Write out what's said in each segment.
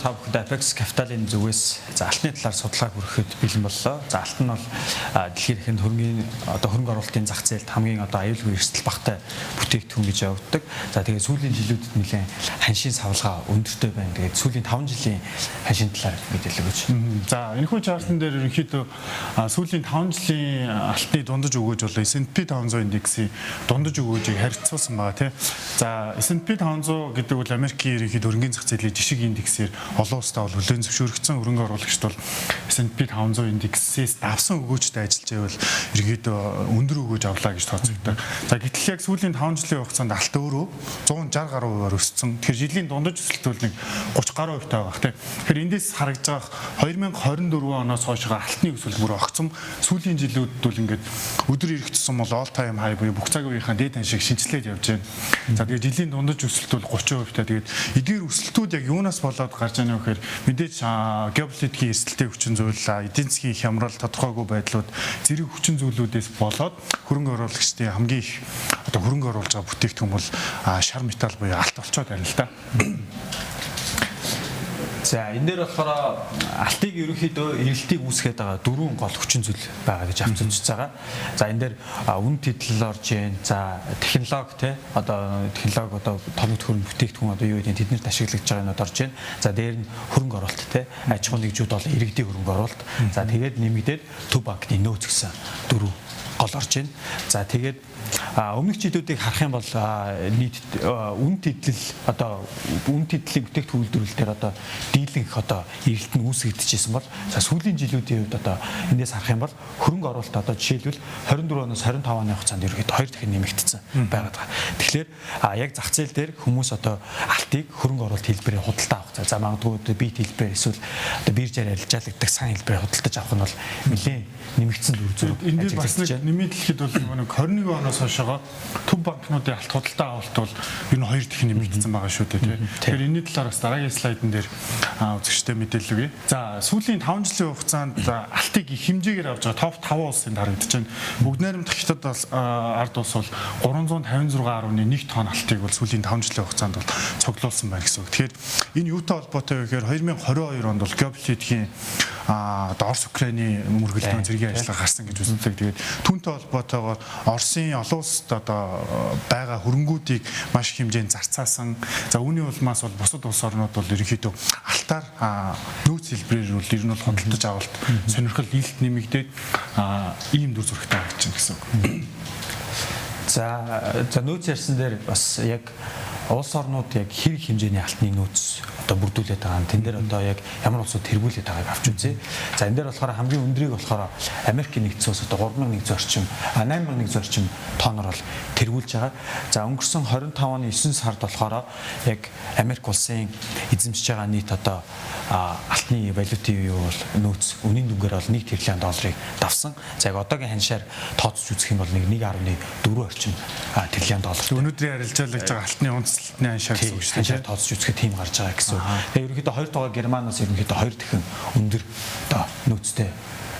та бүхэнд Apex Capital-ын зүгээс за алтны талаар судалгаа хүргэхэд бэлэн боллоо. За алт нь бол дэлхийн ихэнд хөрөнгө оруулалтын зах зээлд хамгийн аюулгүй эрсдэл багтай бүтээгдэхүүн гэж явагддаг. За тэгээд сүүлийн жилүүдэд нэлээд ханшийн савлгаа өндөртэй байна. Тэгээд сүүлийн 5 жилийн ханшийн талаар мэдээлэл өгөөч. За энэхүү чартан дээр ерөнхийдөө сүүлийн 5 жилийн алтны дундаж өгөөж бол S&P 500 индексийн дундаж өгөөжийг харьцуулсан байгаа тийм. За S&P 500 гэдэг бол Америкийн ерөнхийдөө хөрөнгөний зах зээлийн жишг индексээр олон улстай бол хүлээн зөвшөөрөгдсөн хөрөнгө оруулагчд бол S&P 500 индексээс давсан өгөөжтэй ажиллаж байвал ерөнхийдөө өндөр өгөөж авлаа гэж тооцогддог. За гэтэл яг сүүлийн 5 жилийн хугацаанд алт өөрөө 160 гаруй хувиар өссөн. Тэгэхээр жилийн дундаж өсөлт бол нэг 30 гаруй хувьтай байгаа тийм. Тэгэхээр эндээс харагдж байгаа 2024 оноос хойш алтны өсөлт бүр огцом. Сүүлийн жилүүдэд бол ингээд өдөр ирэхтсэн бол all time high буюу бүх цаг үеийнхээ дээд ханшиг шинжилээд явж байна. За тэгээд жилийн дундаж өсөлт бол 30%-тай. Тэгээд эдгээр өсөлтүүд яг юунаас болоод гарч байгаа вэ гэхээр мэдээж геополитикийн эрсдэлтэй хүчин зүйл, эдийн засгийн хямрал, тодорхойгүй байдлууд, зэрэг хүчин зүйлүүдээс болоод хөрөнгө оруулагчдын хамгийн их хөрөнгө оруулж байгаа бүтээгдэхүүн бол шар металл буюу алт болчиход байна л да. За энэ дээр болохоор алтыг ерөнхийдөө эрэлтийг үүсгээд байгаа дөрвөн гол хүчин зүйл байгаа гэж авч үзэж байгаа. За энэ дээр үн тэтгэл орж ийн. За технологи технологи томд хөрөнгө бүтээгдэхүүн юу гэдэг тэднэрт ашиглагдж байгаа юмуд орж ийн. За дээр нь хөрөнгө оруулалт аж ахуйн нэгжүүд бол иргэдийн хөрөнгө оруулалт. За тэгээд нэмэгдээд төв банкны нөөц гэсэн дөрвөн гол орж ийн. За тэгээд өмнөх жилүүдийг харах юм бол нийт үн тэтгэл үн тэтгэлийн бүтээгдэхүүн үйлдвэрлэлээр дийлэнх эрэлт нь үүсгэгдэжсэн бол сүүлийн жилүүдийн хувьд эндээс харах юм бол хөрөнгө оруулалт жишээлбэл 24 оноос 25 оны хугацаанд ерөөд 2 дахин нэмэгдсэн байгаад байгаа. Тэгэхээр яг зах зээл дээр хүмүүс алтыг хөрөнгө оруулалт хэлбэрээр худалдаа авах. За магадгүй бит хэлбэрээр эсвэл биржээр арилжаалагддаг сан хэлбэрээр худалдаж авах нь бол нэлээд нэмэгдсэн үр дүн. Энд дээр бас нэг нэмээд хэлэхэд бол нэг 21 оноос хойшоо төв банкнуудын алт худалдаа авалт бол ер нь 2 дахин нэмэгдсэн байгаа шүү дээ тийм. Тэгэхээр энэний талаар бас дараагийн слайдн дээр үзэгчтэй мэдээлэл өгье. За сүүлийн 5 жилийн хугацаанд алтыг их хэмжээгээр авч байгаа топ 5 улсынд харагдаж байна. Бүгд найрамдах хятад бол ард улс бол 356.1 тонн алтыг бол сүүлийн 5 жилийн хугацаанд бол цуглуулсан байна гэсэн үг. Тэгэхээр энэ юутай холбоотой вэ гэхээр 2022 онд бол геополитикийн Орос Украиний мөргөлдөө зэргийн ажиллагаа гарсан гэж үздэг. Тэгээд түүнтэй холбоотойгоор Оросын олон улсад байгаа хөрөнгүүдийг маш их хэмжээнд зарцаасан. За үүний улмаас бол бусад улс орнууд бол ерөнхийдөө алтаар нөөц хэлбэрээр бол ер нь бол худалдаж авалт сонирхол илт нэмэгдээд ийм дүр зурагтай гарч байна гэсэн үг. За нөөц ярьсан дээр бас яг улс орнууд яг хэрэг хэмжээний алтны нөөц бүрдүүлээд байгаа. Тэн дээр яг ямар улсууд тэргүүлээд байгааг авч үзье. За энэ дээр болохоор хамгийн өндрийг болохоор Америкийн нэгдсэн улс 3100 орчим 8100 орчим тонноор бол тэргүүлж байгаа. За өнгөрсөн 25 оны 9 сард болохоор яг Америк улсын эзэмшиж байгаа нийт алтны валютын юу бол нөөц үнийн дүнгээр бол 1 тэрбум долларыг давсан. За яг одоогийн ханшаар тооцож үзэх юм бол 1.4 орчим тэрбум доллар. Өнөөдрийн арилжаалагж байгаа алтны үндэслэлтний ханшаар гэсэн үг шүү дээ. Ханшаар тооцож үзэхэд тийм гарч байгаа гэсэн. Тэгээ ерөнхийдөө 2 дугаар Германаас ерөнхийдөө 2 дахин өндөр нөөцтэй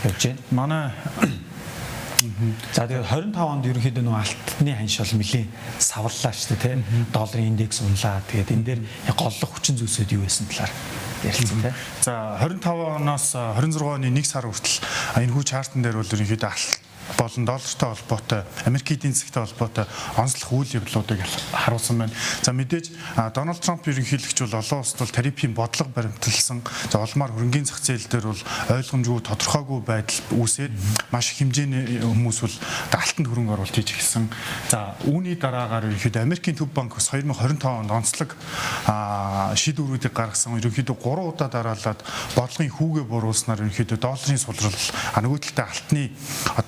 явж байна. Манай за тэгээд 25 онд ерөнхийдөө нөгөө алтны ханш бол нэлийн саварлаа шүү дээ тийм. Долларын индекс унлаа. Тэгээд энэ дээр голлох хүчин зүйлсүүд юу байсан талаар ярилцсан тийм. За 25 оноос 26 оны 1 сар хүртэл энэ хүү чартан дээр бол ерөнхийдөө алт болон доллартай холбоотой Америкийн эдийн засгийн холбоотой онцлог үйл явдлуудыг харуулсан байна. За мэдээж Дональд Трамп ерөнхийлөгч бол олон улсад бол тарифын бодлого баримталсан. За улмаар хөрөнгөний зах зээл дээр бол ойлгомжгүй тодорхойгүй байдал үүсээд маш их хэмжээний хүмүүс бол алтанд хөрөнгө оруулалт хийж эхэлсэн. За үүний дараагаар ерөнхийдөө Америкийн төв банк бас 2025 онд онцлог шийдвэрүүдийг гаргасан. Ерөнхийдөө 3 удаа дараалаад бодлогын хүүгээ буруулснаар ерөнхийдөө долларын сулрал нөгөө талдаа алтны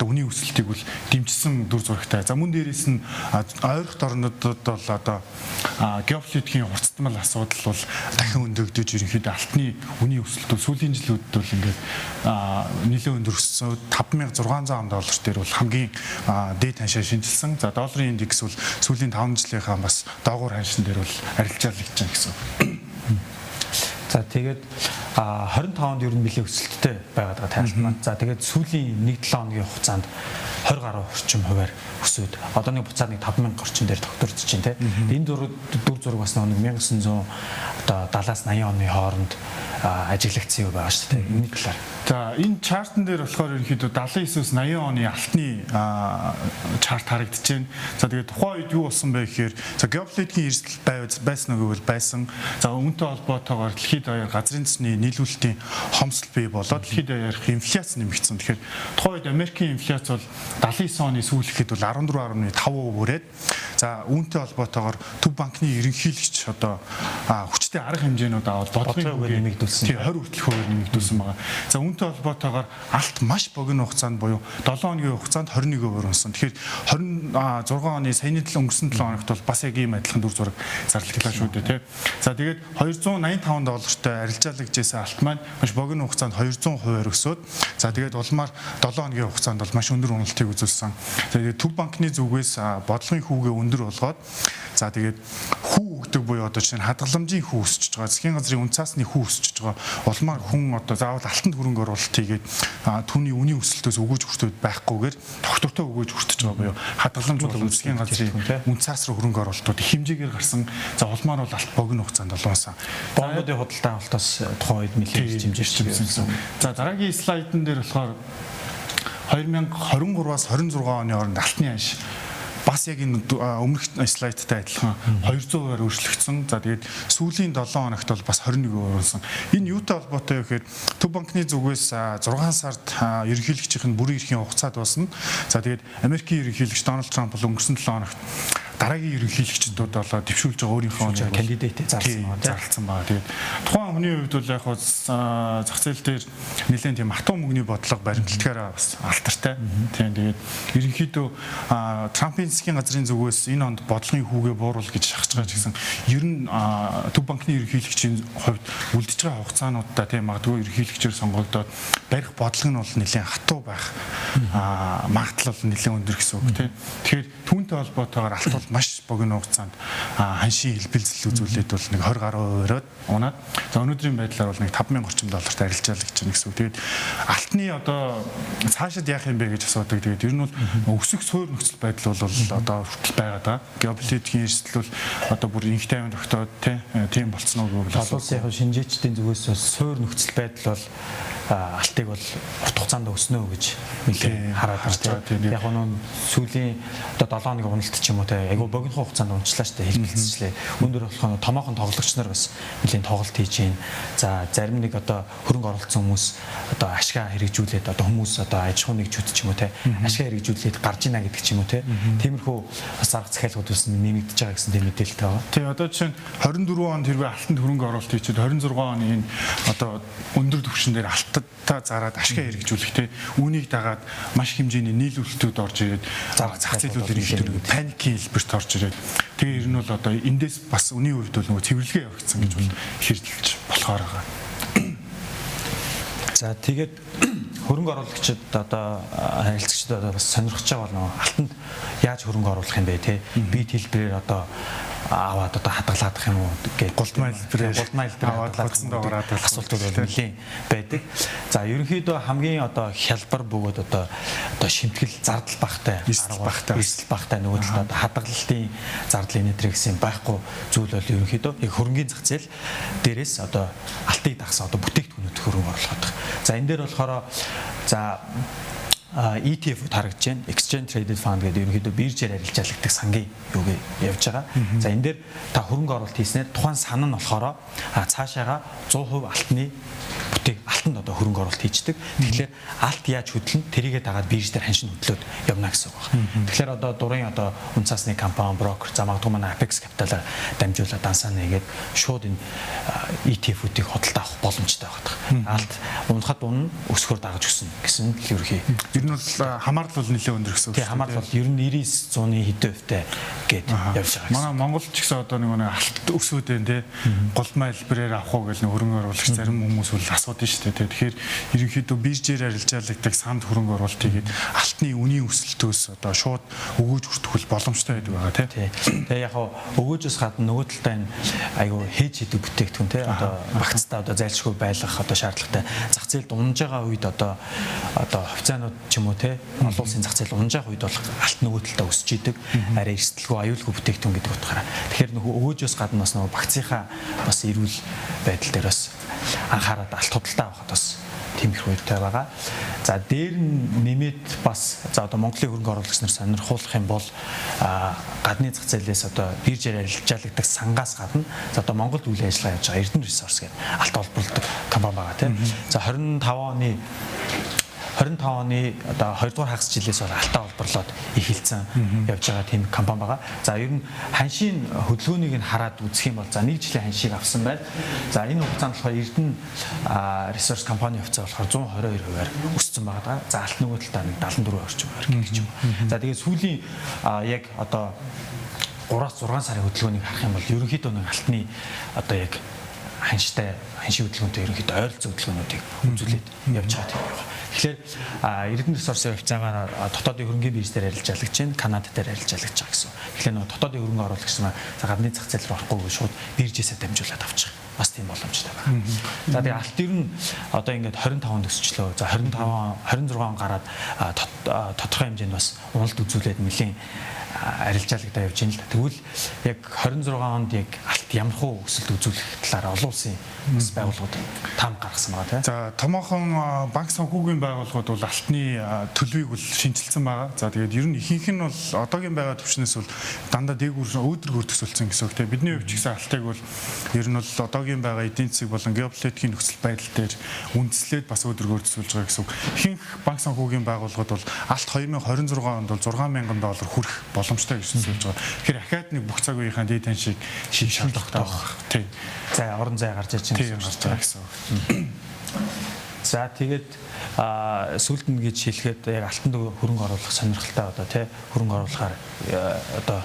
үнийн өсөлтийг бол дэмжсэн дүр зурагтай. За мөн дээрээс нь ойрхон орнуудад бол геополитикийн уртцмал асуудал бол дахин өндөгдөж ерөнхийдөө алтны үнийн өсөлт бол сүүлийн жилүүдэд бол ингээд нэлээд өндөр өссөн. 5600 доллар дээр бол хамгийн дээд ханшаа шинжилсэн. За долларын индекс бол сүүлийн 5 жилийнхаа бас доогуур ханшин дээр бол арилжаалагдж байна гэсэн. За тэгээд 25-нд ер нь нэлээд өсөлттэй байгаад байгаа тайлбар маань. За тэгээд сүүлийн 1-7 хоногийн хугацаанд 20 гаруй орчим хувиар өсөөд одоо нэг буцаад нэг 5000 орчим дээр тогтворч чинь те. Энэ дүр зураг бас нэг 1900 одоо 70-аас 80 оны хооронд ажиглагдсан юм байгаа шүү дээ. Энэний талаар. За энэ чартн дээр болохоор ерөнхийдөө 79-с 80 оны алтны чарт харагдаж байна. За тэгээд тухайн үед юу болсон бэ гэхээр за геополитикийн эрсдэл байсан уу гэвэл байсан. За үүнтэй холбоотойгоор дэлхийд даяар газрын засны нийлүүлэлтийн хомсдол бий болоод дэлхийд даяарх инфляц нэмэгдсэн. Тэгэхээр тухайн үед Америкийн инфляц бол 79 оны сүүлэхэд бол 14.5% хүрээд за үүнтэй холбоотойгоор Төв банкны ерөнхийлөгч одоо хүчтэй арга хэмжээнүүд аваад бодлогын хөвөөр нэмэгдүүлсэн. 20 хүртэл хөвөөр нэмэгдүүлсэн байгаа. За үүнтэй холбоотойгоор алт маш богино хугацаанд буюу 7 хоногийн хугацаанд 21% унсан. Тэгэхээр 26 оны саяны өнгөрсөн 7 хоногт бол бас яг ийм адилхан дүр зураг зарлагдлаа шүү дээ, тий. За тэгээд $285 арилжаалагжсэн алт маань маш богино хугацаанд 200% өсөөд за тэгээд улмаар 7 хоногийн хугацаанд бол маш өндөр уналтыг үзүүлсэн. Тэгээд Төв банкны зүгээс бодлогын хүүгээ өндөр болгоод за тэгээд хүү өгдөг буюу одоо чинь хадгаламжийн хүү өсөж байгаа, засгийн газрын үн цаасны хүү өсөж байгаа. Улмаар хүн одоо заавал алтанд хөрөнгө оруулалт хийгээд түүний үнийн өсөлтөөс өгөөж хүртээд байхгүйгээр тогтвортой өгөөж хүртэж байгаа буюу хадгаламж бол засгийн газрын үн цаас руу хөрөнгө оруулалтууд хэмжээгээр гарсан. За улмаар бол алт богино хугацаанд олонсан. Бондуудын худалдаа авалтаас тухайн үед нэлээд хэмжээрч байсан. За дараагийн слайдн дээр болохоор 2023-аас 26 оны хооронд алтны ханш бас яг энэ өмнөх слайдтай адилхан 200%-аар өөрчлөгдсөн. За тэгээд сүүлийн 7 хоногт бол бас 21% унсан. Энэ юутай холбоотой вэ гэхээр Төв банкны зүгээс 6 сард ерөнхийлөгчийн бүрэн эрхийн хугацаа дуусна. За тэгээд Америкийн ерөнхийлөгч Дональд Трамп бол өнгөрсөн 7 хоногт дараагийн ерөнхийлөгчдүүд болоо дэвшүүлж байгаа өөрийнхөө кандидатыг зарласан байгаа. Тэгээд тухайн хүний хувьд бол яг зах зээл дээр нэлээд тийм хатуу мөнгөний бодлого баримталтгаараа бас алтартай. Тийм тэгээд ерөнхийдөө Трампын засгийн газрын зүгээс энэ онд бодлогын хүүгээ бууруул гэж шахаж байгаа ч гэсэн ер нь Төв банкны ерөнхийлөгчийн хувьд үлдэж байгаа хугацаануудаа тийм магадгүй ерөнхийлөгчөөр сонгогдоод барих бодлого нь бол нэлээд хатуу байх магадлал бол нэлээд өндөр гэсэн үг тийм. Тэгэхээр түүнтэй холбоотойгоор алт бол маш богино хугацаанд ханшийн хэлбэлзэл үзүүлээд бол нэг 20 гаруй хувиараад унаад за өнөөдрийн байдлаар бол нэг 5000 орчим долларт арилжаалагч байна гэсэн үг. Тэгээд алтны одоо цаашид яах юм бэ гэж асуудаг. Тэгээд ер нь бол өсөх суур нөхцөл байдал бол одоо хүртэл байгаа да. Геополитикийн эрсдэл бол одоо бүр инх тайван тогтоод тийм болцсон уу гэвэл улсын яг шинжээчдийн зүгээс суур нөхцөл байдал бол алтыг бол урт хугацаанд өснө гэж нэлээд хараад байна. Яг нь сүүлийн одоо 7 хоногийн уналт ч юм уу те айгүй богино хугацаанд унчлаа штэ хэлбэлцэлээ. Өндөр болох нь томоохон тоглогч нар бас нэлээд тоглолт хийж байна. За зарим нэг одоо хөрөнгө оруулсан хүмүүс одоо ашгаа хэрэгжүүлээд одоо хүмүүс одоо аж ахуй нэгжүүд ч юм уу те ашгаа хэрэгжүүлээд гарч ийнэ гэдэг ч юм уу те. Тиймэрхүү бас арга захиалгууд бас нэмэгдэж байгаа гэсэн тийм мэдээлэлтэй байгаа. Тий одоо жишээ нь 24 онд хэрвээ алтанд хөрөнгө оруулалт хийчихэд 26 оны энэ одоо өндөр түвшин дээр алтадаа зараад ашгаа хэрэгжүүлэх те үүнийг дагаад маш хэмжээний нийлүүлэлтүүд орж ирээд зах зээлүүд ирэх паникийн хэлбэрт орж ирээд тэгээ ер нь бол одоо эндээс бас үний хувьд бол нөгөө цэвэрлэгээ явагдсан гэж бол хэрэлж болохоор байгаа. За тэгээд хөрөнгө оруулагчид одоо харилцагчид одоо бас сонирхож байгаа бол нөгөө алтанд яаж хөрөнгө оруулах юм бэ те бие хэлбэрээр одоо аваад одоо хадгалаадах юм уу гэж гултмай хэлбэрээр аваад бодсон доогораад асуултууд бол нэлийн байдаг. За ерөнхийдөө хамгийн одоо хялбар бөгөөд одоо шимтгэл зардал багтай эрсдэл багтай нөгөө талд одоо хадгалалтын зардал энэтэр гэсэн байхгүй зүйл бол ерөнхийдөө яг хөрөнгөний зах зээл дээрээс одоо алтыг дагсан одоо бүтээгдэхүүнүүд хөрөнгө оруулах. За энэ дээр болохоор за ETF-д харагдж байна. Exchange Traded Fund гэдэг ерөнхийдөө биржээр арилжаалагдаг сангийн юуг явж байгаа. За энэ дээр та хөрөнгө оруулалт хийснээр тухайн сан нь болохоор цаашаага 100% алтны алтанд одоо хөрөнгө оруулалт хийждэг. Тэгэхээр алт яаж хөдлөн тэрийгээ дагаад бирж дээр ханшин хөдлөөд явна гэсэн үг байна. Тэгэхээр одоо дурын одоо үнцаасны компани брокер за магадгүй манай Apex Capital-аар дамжуулаад дансаа нэгээд шууд энэ ETF-үүдийг худалдаа авах боломжтой байдаг. Алт унахад унна, өсгөр дагаж өснө гэсэн л ерөнхий. Ер нь бол хамаарлал нэлээд өндөр гэсэн үг. Тий, хамаарлал ер нь 99-100-ийн хэдвэвтэй гээд явж байгаа. Манай Монгол ч гэсэн одоо нэг алт өсвөдөө тий голдмай хэлбэрээр авах уу гэж хөрөнгө оруулагч зарим хүмүүс бол асуудаг шүү дээ. Тэгэхээр ерөнхийдөө биржээр арилжаалагдаг санд хөрөнгө оруулалт хийгээд алтны үнийн өсөлтөөс одоо шууд өгөөж хүртэх боломжтой байдаг байгаа тий. Тэгээ яг өгөөжөөс гадна нөгөө талдаа энэ айгүй хээж хийдэг бүтээгдэхүүн тий одоо багцтай одоо зайлшгүй байлгах одоо шаардлагатай зах зээлд унаж байгаа үед одоо хувьцаанууд ч юм уу тий олон улсын зах зээл унаж байгаа үед бол алт нөгөө талдаа өсөж идэг арай эрсдэлгүй аюулгүй бүтээгдэхүүн гэдэг утгаараа. Тэгэхээр нөгөө өгөөжөөс гадна бас нөгөө багцынхаа бас эрүүл байдал дээр бас анхаарал алт худалдаа авахд бас тийм их үүрэгтэй байгаа. За дээр нь нэмээд бас за одоо Монголын хөрөнгө оруулагч нар сонирхуулах юм бол гадны зах зээлээс одоо биржээр арилжаалагдаг сангаас гадна за одоо Монголд үйл ажиллагаа явуулж байгаа Эрдэнэ ресурс гэдэг алт олборлдог компани байгаа тийм. За 25 оны одоо 2 дугаар хагас жилээс бол алтаа олборлоод эхэлсэн явж байгаа тийм компани байгаа. За ер нь ханшийн хөдөлгөөнийг нь хараад үзэх юм бол за 1 жилийн ханшийг авсан байна. За энэ хугацаанд болохоор Эрдэнэ ресурс компани хувьцаа болохоор 122%-аар өссөн байгаа. За алт нөгөө талдаа 74 орчим гэж юм. За тэгээд сүүлийн яг одоо 3-6 сарын хөдөлгөөнийг харах юм бол ерөнхийдөө нэг алтны одоо яг ханшийн хөдөлгөөнтэй ерөнхийдөө ойролцоо хөдөлгөөнүүдийг үзүүлээд явж байгаа тийм байна. Тэгэхээр Эрдэнэ ресурсын хувьцаагаар дотоодын хөрөнгөний бирж дээр арилжаалагч чинь Канад дээр арилжаалагч байгаа гэсэн. Тэгэхээр нөгөө дотоодын хөрөнгө оруулагч маань гадны зах зээл рүү орохгүй шууд биржээсээ дамжуулаад авчих. Бас тийм боломжтой байна. За тэгээ алт ер нь одоо ингээд 25-нд өсчлөө. За 26 он гараад тодорхой хэмжээнд бас уналт үзүүлээд нэлийн арилжаалагдаа явж байна л да. Тэгвэл яг 26 онд яг алт ямар хөө өсөлт үзүүлэх талаар олон улсын бас байгууллагууд таам гаргасан байгаа тийм. За томоохон банк санхүүгийн байгууллагууд бол алтны төлөвийг бол шинжилсэн байгаа. За тэгээд ер нь ихэнх нь бол одоогийн байгаа төвчнээс бол дандаа дээгүүр өөдрөгөөр төсөлсөн гэсэн үг тийм. Бидний хувьд ч гэсэн алтыг бол ер нь бол одоогийн байгаа эдийн засаг болон геополитикийн нөхцөл байдал дээр үндэслээд бас өөдрөгөөр төсөлж байгаа гэсэн үг. Ихэнх банк санхүүгийн байгууллагууд бол алт 2026 онд бол $6,000 хүрэх боломжтой гэж төсөлж байгаа. Тэгэхээр ахаад нэг бүх цаг үеийнхаа дээд ханшийг шийдэх тогтоох. Тийм. За орон зай гарч иж байгаа гэсэн. За тэгээд сүүлд нь гэж хэлэхэд яг алтанд хөрөнгө оруулах сонирхолтой одоо тий хөрөнгө оруулахаар одоо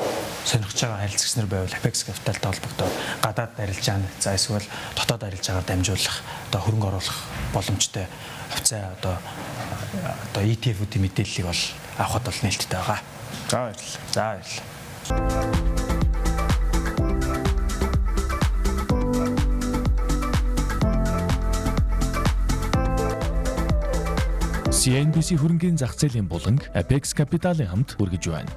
сонирхож байгаа харилцагч нар байвал Apex Capital-тай холбогдоод гадаад арилжаанд за эсвэл дотоод арилжаагаар дамжуулах одоо хөрөнгө оруулах боломжтой хувьцаа одоо ETF-ийн мэдээллийг бол авахд бол нээлттэй байгаа. За баярлалаа. За баярлалаа. CNBC хөрөнгөний зах зээлийн буланг Apex Capital-ын хамт хүргэж байна.